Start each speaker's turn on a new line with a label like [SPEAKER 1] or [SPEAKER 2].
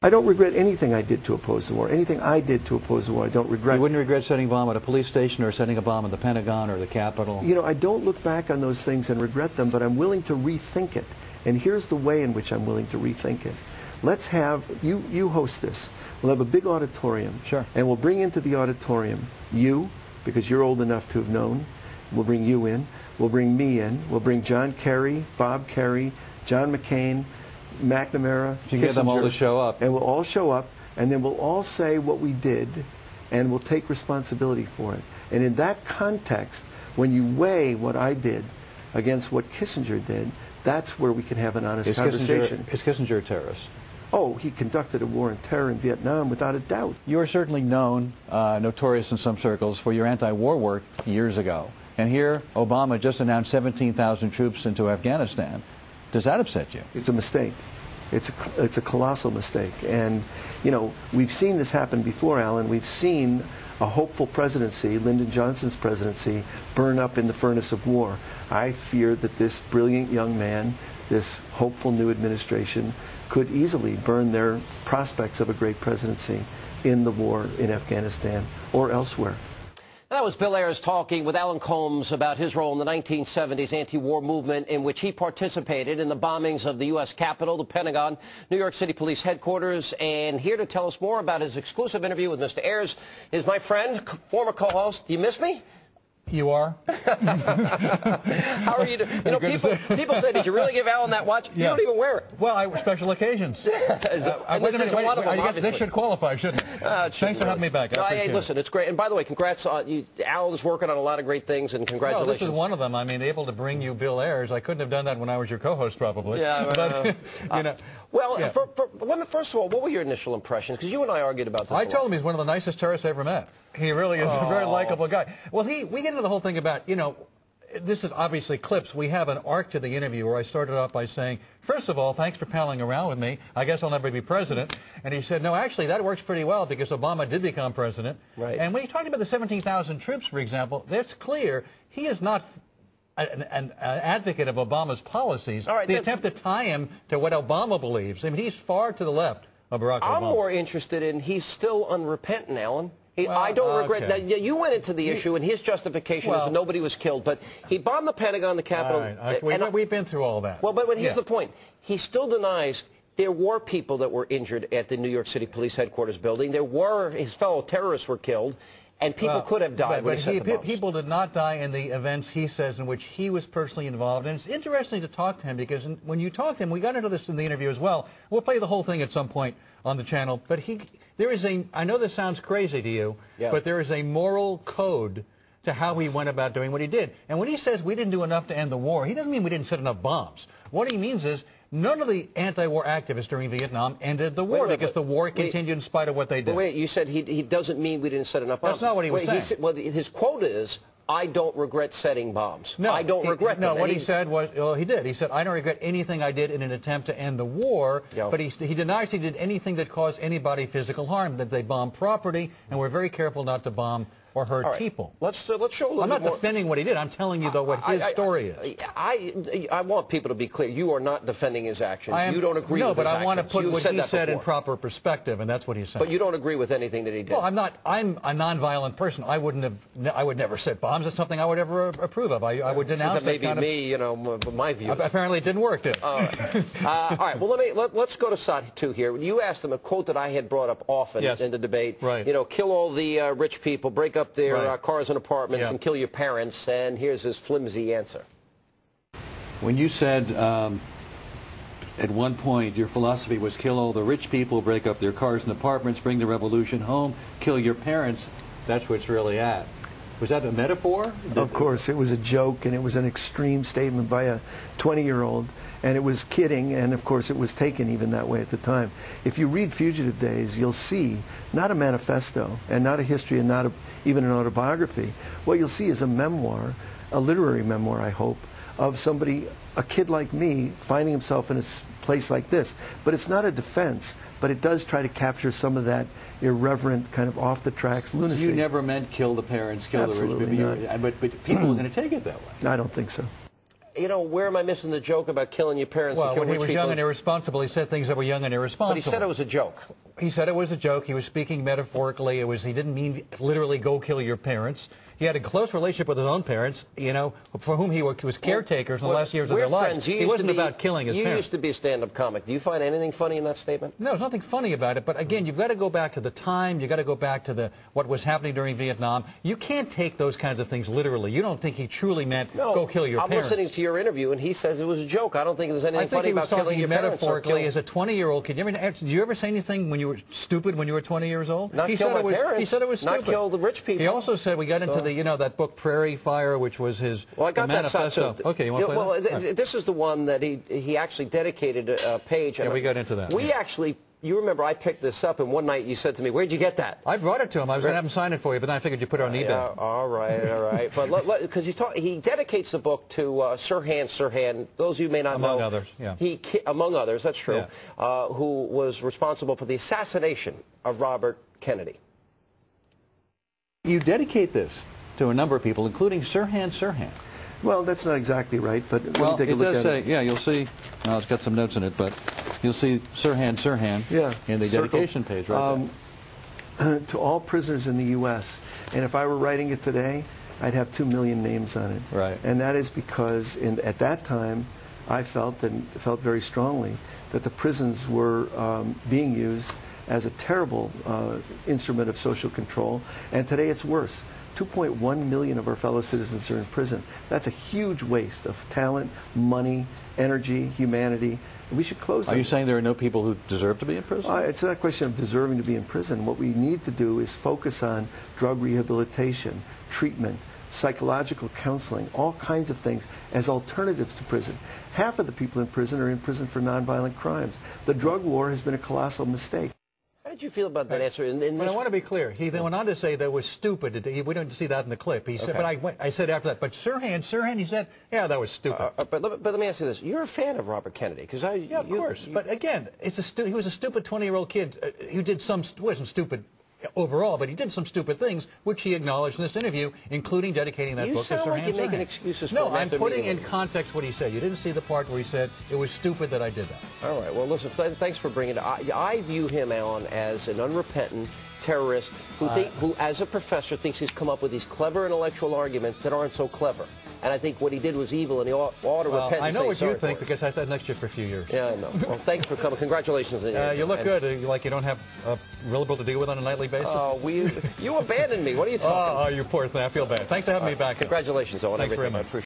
[SPEAKER 1] I don't regret anything I did to oppose the war. Anything I did to oppose the war, I don't regret.
[SPEAKER 2] You wouldn't regret setting a bomb at a police station or setting a bomb at the Pentagon or the Capitol?
[SPEAKER 1] You know, I don't look back on those things and regret them, but I'm willing to rethink it. And here's the way in which I'm willing to rethink it. Let's have, you host this. We'll have a big auditorium.
[SPEAKER 2] Sure.
[SPEAKER 1] And we'll bring into the auditorium you, because you're old enough to have known. We'll bring you in. We'll bring me in. We'll bring John Kerry, Bob Kerry, John McCain, McNamara,
[SPEAKER 2] you get them all to show up.
[SPEAKER 1] And we'll all show up, and then we'll all say what we did, and we'll take responsibility for it. And in that context, when you weigh what I did against what Kissinger did, that's where we can have an honest conversation.
[SPEAKER 2] Is Kissinger a terrorist?
[SPEAKER 1] Oh, he conducted a war on terror in Vietnam without a doubt.
[SPEAKER 2] You are certainly known, notorious in some circles, for your anti-war work years ago. And here, Obama just announced 17,000 troops into Afghanistan. Does that upset you?
[SPEAKER 1] It's a mistake. It's a colossal mistake. And, you know, we've seen this happen before, Alan. We've seen a hopeful presidency, Lyndon Johnson's presidency, burn up in the furnace of war. I fear that this brilliant young man, this hopeful new administration, could easily burn their prospects of a great presidency in the war in Afghanistan or elsewhere.
[SPEAKER 3] That was Bill Ayers talking with Alan Colmes about his role in the 1970s anti-war movement in which he participated in the bombings of the U.S. Capitol, the Pentagon, New York City Police Headquarters. And here to tell us more about his exclusive interview with Mr. Ayers is my friend, former co-host. Do you miss me?
[SPEAKER 2] You are?
[SPEAKER 3] How are you doing? You know, people say, did you really give Alan that watch?
[SPEAKER 2] Yeah.
[SPEAKER 3] You don't even wear it.
[SPEAKER 2] Well, special occasions.
[SPEAKER 3] I guess
[SPEAKER 2] this should qualify, shouldn't it? Thanks for having me back.
[SPEAKER 3] Hey, listen, it's great. And by the way, congrats on you. Alan's working on a lot of great things, and congratulations.
[SPEAKER 2] Well, this is one of them. I mean, able to bring you Bill Ayers. I couldn't have done that when I was your co-host, probably.
[SPEAKER 3] Yeah,
[SPEAKER 2] but, you know.
[SPEAKER 3] Well, yeah. First of all, what were your initial impressions? Because you and I argued about this.
[SPEAKER 2] I told him he's one of the nicest terrorists I ever met. He really is a very likable guy. Well, we get into the whole thing about, you know, this is obviously clips. We have an arc to the interview where I started off by saying, first of all, thanks for palling around with me. I guess I'll never be president. And he said, no, actually, that works pretty well because Obama did become president.
[SPEAKER 3] Right.
[SPEAKER 2] And when he talked about the 17,000 troops, for example, that's clear. He is not an advocate of Obama's policies.
[SPEAKER 3] All right,
[SPEAKER 2] the attempt to tie him to what Obama believes. I mean, he's far to the left of Barack Obama.
[SPEAKER 3] I'm more interested in he's still unrepentant, Alan. I don't regret that. You went into the issue, and his justification is that nobody was killed, but he bombed the Pentagon, the Capitol.
[SPEAKER 2] Right. We've been through all that.
[SPEAKER 3] Well, but here's the point. He still denies there were people that were injured at the New York City Police Headquarters building. There were, his fellow terrorists were killed, and people could have died when he set the bombs.
[SPEAKER 2] People did not die in the events, he says, in which he was personally involved. And it's interesting to talk to him because when you talk to him, we got into this in the interview as well. We'll play the whole thing at some point on the channel. But there is I know this sounds crazy to you, but there is a moral code to how he went about doing what he did. And when he says we didn't do enough to end the war, he doesn't mean we didn't set enough bombs. What he means is none of the anti-war activists during Vietnam ended the war because the war continued in spite of what they did.
[SPEAKER 3] Wait, you said he doesn't mean we didn't set enough bombs.
[SPEAKER 2] That's not what he was saying.
[SPEAKER 3] Well, his quote is, I don't regret setting bombs.
[SPEAKER 2] No,
[SPEAKER 3] I don't regret them.
[SPEAKER 2] No, what he said was, well, he did. He said, I don't regret anything I did in an attempt to end the war, but he denies he did anything that caused anybody physical harm, that they bombed property, and we're very careful not to bomb or hurt people.
[SPEAKER 3] Let's show a little bit
[SPEAKER 2] I'm not
[SPEAKER 3] more.
[SPEAKER 2] defending what he did. I'm telling you, though, what his story is.
[SPEAKER 3] I want people to be clear. You are not defending his actions. You don't agree with his actions.
[SPEAKER 2] No, but I want to put what he said in proper perspective, and that's what he's saying.
[SPEAKER 3] But you don't agree with anything that he did.
[SPEAKER 2] Well, I'm not. I'm a nonviolent person. I would never set bombs. It's something I would ever approve of. I would denounce
[SPEAKER 3] that. Maybe me, you know, my views.
[SPEAKER 2] Apparently, it didn't work, did it?
[SPEAKER 3] All right. Well, let's go to side 2 here. You asked him a quote that I had brought up often in the debate.
[SPEAKER 2] Right.
[SPEAKER 3] You know, kill all the rich people, break up their cars and apartments, and kill your parents. And here's his flimsy answer.
[SPEAKER 2] When you said at one point your philosophy was kill all the rich people, break up their cars and apartments, bring the revolution home, kill your parents, that's what's really at. Was that a metaphor?
[SPEAKER 1] Of course, it was a joke, and it was an extreme statement by a 20-year-old, and it was kidding, and of course it was taken even that way at the time. If you read Fugitive Days, you'll see not a manifesto, and not a history, and not even an autobiography. What you'll see is a memoir, a literary memoir, I hope, of somebody, a kid like me, finding himself in a place like this. But it's not a defense, but it does try to capture some of that irreverent, kind of off-the-tracks lunacy.
[SPEAKER 2] You never meant kill the parents, kill the rich people.
[SPEAKER 1] Not.
[SPEAKER 2] But people are going to take it that way.
[SPEAKER 1] I don't think so.
[SPEAKER 3] you know, where am I missing the joke about killing your parents and
[SPEAKER 2] Well,
[SPEAKER 3] killing
[SPEAKER 2] when he
[SPEAKER 3] rich
[SPEAKER 2] was
[SPEAKER 3] people?
[SPEAKER 2] young and irresponsible, he said things that were young and irresponsible.
[SPEAKER 3] But he said it was a joke.
[SPEAKER 2] He said it was a joke. He was speaking metaphorically. He didn't mean literally go kill your parents. He had a close relationship with his own parents, you know, for whom he was caretakers in the last years of their lives. He wasn't about killing his parents.
[SPEAKER 3] You used to be a stand-up comic. Do you find anything funny in that statement?
[SPEAKER 2] No, there's nothing funny about it. But again, you've got to go back to the time. You've got to go back to what was happening during Vietnam. You can't take those kinds of things literally. You don't think he truly meant go kill your parents.
[SPEAKER 3] I'm listening to your interview, and he says it was a joke. I don't think there's anything funny about killing your parents.
[SPEAKER 2] Metaphorically, as a 20-year-old kid. Did you ever say anything when you were stupid when you were 20 years old?
[SPEAKER 3] Not kill my parents.
[SPEAKER 2] He said it was stupid.
[SPEAKER 3] Not kill the rich people.
[SPEAKER 2] He also said we got into the, you know, that book Prairie Fire, which was his manifesto. Okay, you want to play that?
[SPEAKER 3] This is the one that he actually dedicated a page.
[SPEAKER 2] Yeah, we got into that.
[SPEAKER 3] We actually, you remember I picked this up, and one night you said to me, where'd you get that?
[SPEAKER 2] I brought it to him. I was going to have him sign it for you, but then I figured you'd put it on eBay.
[SPEAKER 3] All right. But because he dedicates the book to Sirhan. Those of you may not know.
[SPEAKER 2] Among others, yeah.
[SPEAKER 3] Among others, that's true,
[SPEAKER 2] yeah.
[SPEAKER 3] Who was responsible for the assassination of Robert Kennedy.
[SPEAKER 2] You dedicate this to a number of people, including Sirhan.
[SPEAKER 1] Well, that's not exactly right, but let me take a look at it.
[SPEAKER 2] Yeah, you'll see. Well, it's got some notes in it, but you'll see Sirhan in the dedication page right there.
[SPEAKER 1] To all prisoners in the U.S., and if I were writing it today, I'd have 2 million names on it.
[SPEAKER 2] Right.
[SPEAKER 1] And that is because at that time, I felt very strongly that the prisons were being used as a terrible instrument of social control, and today it's worse. 2.1 million of our fellow citizens are in prison. That's a huge waste of talent, money, energy, humanity. We should close them.
[SPEAKER 2] Are you saying there are no people who deserve to be in prison?
[SPEAKER 1] It's not a question of deserving to be in prison. What we need to do is focus on drug rehabilitation, treatment, psychological counseling, all kinds of things as alternatives to prison. Half of the people in prison are in prison for nonviolent crimes. The drug war has been a colossal mistake.
[SPEAKER 3] How did you feel about that answer?
[SPEAKER 2] But I want to be clear. He then went on to say that was stupid. We didn't see that in the clip. He said, but I said after that, but Sirhan, he said, yeah, that was stupid.
[SPEAKER 3] But let me ask you this: you're a fan of Robert Kennedy, because
[SPEAKER 2] yeah, of course. But again, he was a stupid 20-year-old kid who did wasn't stupid overall, but he did some stupid things, which he acknowledged in this interview, including dedicating that book to Sirhan.
[SPEAKER 3] You sound like you're making excuses for
[SPEAKER 2] No, I'm putting in context what he said. You didn't see the part where he said it was stupid that I did that.
[SPEAKER 3] All right. Well, listen, thanks for bringing it. I view him, Alan, as an unrepentant terrorist who, as a professor, thinks he's come up with these clever intellectual arguments that aren't so clever. And I think what he did was evil, and he ought to repent and say sorry.
[SPEAKER 2] I know what you think, because I said next year for a few years.
[SPEAKER 3] Yeah, I know. Well, thanks for coming. Congratulations.
[SPEAKER 2] You look good. Like you don't have Wilbur to deal with on a nightly basis.
[SPEAKER 3] Oh, you abandoned me. What are you talking about?
[SPEAKER 2] Oh, you poor thing. I feel bad. Thanks for having me back.
[SPEAKER 3] Congratulations, Owen.
[SPEAKER 2] Thanks very much.